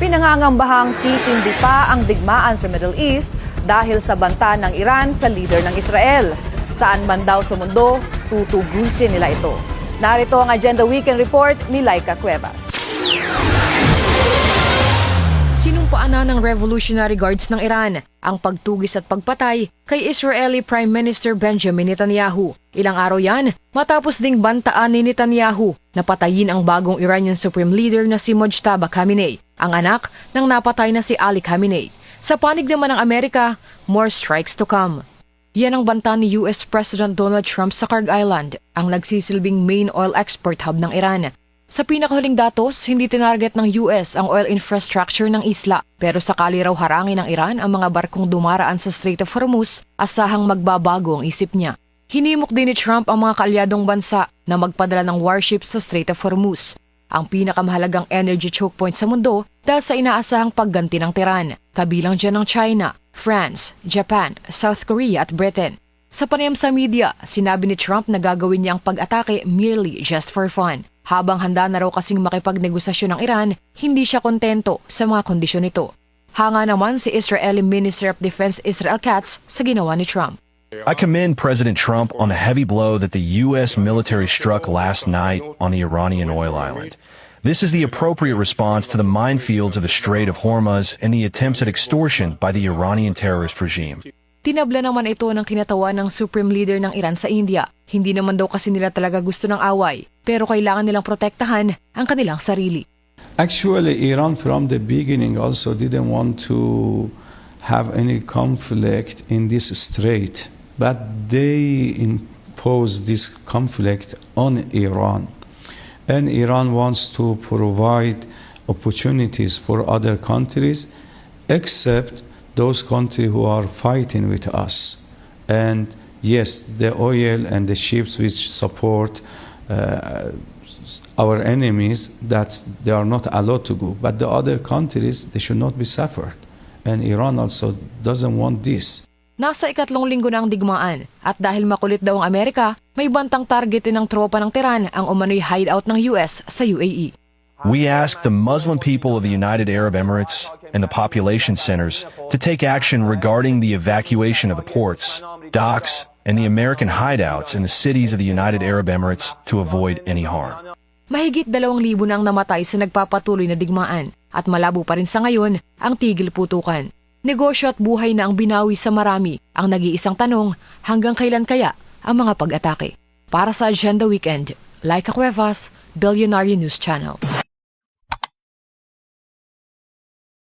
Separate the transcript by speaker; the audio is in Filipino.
Speaker 1: Pinangangambahang titindi pa ang digmaan sa Middle East dahil sa banta ng Iran sa leader ng Israel. Saan man daw sa mundo, tutubusin nila ito. Narito ang Agenda Weekend Report ni Laika Cuevas.
Speaker 2: Sinumpaan na ng Revolutionary Guards ng Iran ang pagtugis at pagpatay kay Israeli Prime Minister Benjamin Netanyahu. Ilang araw yan matapos ding bantaan ni Netanyahu na patayin ang bagong Iranian Supreme Leader na si Mojtaba Khamenei, ang anak ng napatay na si Ali Khamenei. Sa panig naman ng Amerika, more strikes to come. Yan ang banta ni US President Donald Trump sa Kharg Island, ang nagsisilbing main oil export hub ng Iran. Sa pinakahuling datos, hindi tinarget ng US ang oil infrastructure ng isla, pero sakali raw harangin ng Iran ang mga barkong dumaraan sa Strait of Hormuz, asahang magbabago ang isip niya. Hinimok din ni Trump ang mga kaalyadong bansa na magpadala ng warships sa Strait of Hormuz, ang pinakamahalagang energy choke point sa mundo dahil sa inaasahang pagganti ng Tehran, kabilang dyan ng China, France, Japan, South Korea at Britain. Sa panayam sa media, sinabi ni Trump na gagawin niya ang pag-atake merely just for fun. Habang handa na raw kasing makipagnegosasyon ng Iran, hindi siya kontento sa mga kondisyon nito. Hanga naman si Israeli Minister of Defense Israel Katz sa ginawa ni Trump.
Speaker 3: I commend President Trump on the heavy blow that the U.S. military struck last night on the Iranian oil island. This is the appropriate response to the minefields of the Strait of Hormuz and the attempts at extortion by the Iranian terrorist regime.
Speaker 2: Tinabla naman ito ng kinatawan ng Supreme Leader ng Iran sa India. Hindi naman daw kasi nila talaga gusto ng away, pero kailangan nilang protektahan ang kanilang sarili.
Speaker 4: Actually, Iran from the beginning also didn't want to have any conflict in this strait, but they imposed this conflict on Iran. And Iran wants to provide opportunities for other countries, except those countries who are fighting with us. And yes, the oil and the ships which support our enemies, that they are not allowed to go. But the other countries, they should not be suffered. And Iran also doesn't want this.
Speaker 2: Nasa ikatlong linggo na ang digmaan at dahil makulit daw ang Amerika, may bantang target din ng tropa ng Tehran ang umano'y hideout ng US sa UAE.
Speaker 3: We ask the Muslim people of the United Arab Emirates and the population centers to take action regarding the evacuation of the ports, docks, and the American hideouts in the cities of the United Arab Emirates to avoid any harm.
Speaker 2: Mahigit 2,000 na ang namatay sa nagpapatuloy na digmaan at malabo pa rin sa ngayon ang tigil putukan. Negosyo at buhay na ang binawi sa marami ang nag-iisang tanong, hanggang kailan kaya ang mga pag-atake? Para sa Agenda Weekend, Laika Cuevas, Billionaire News Channel.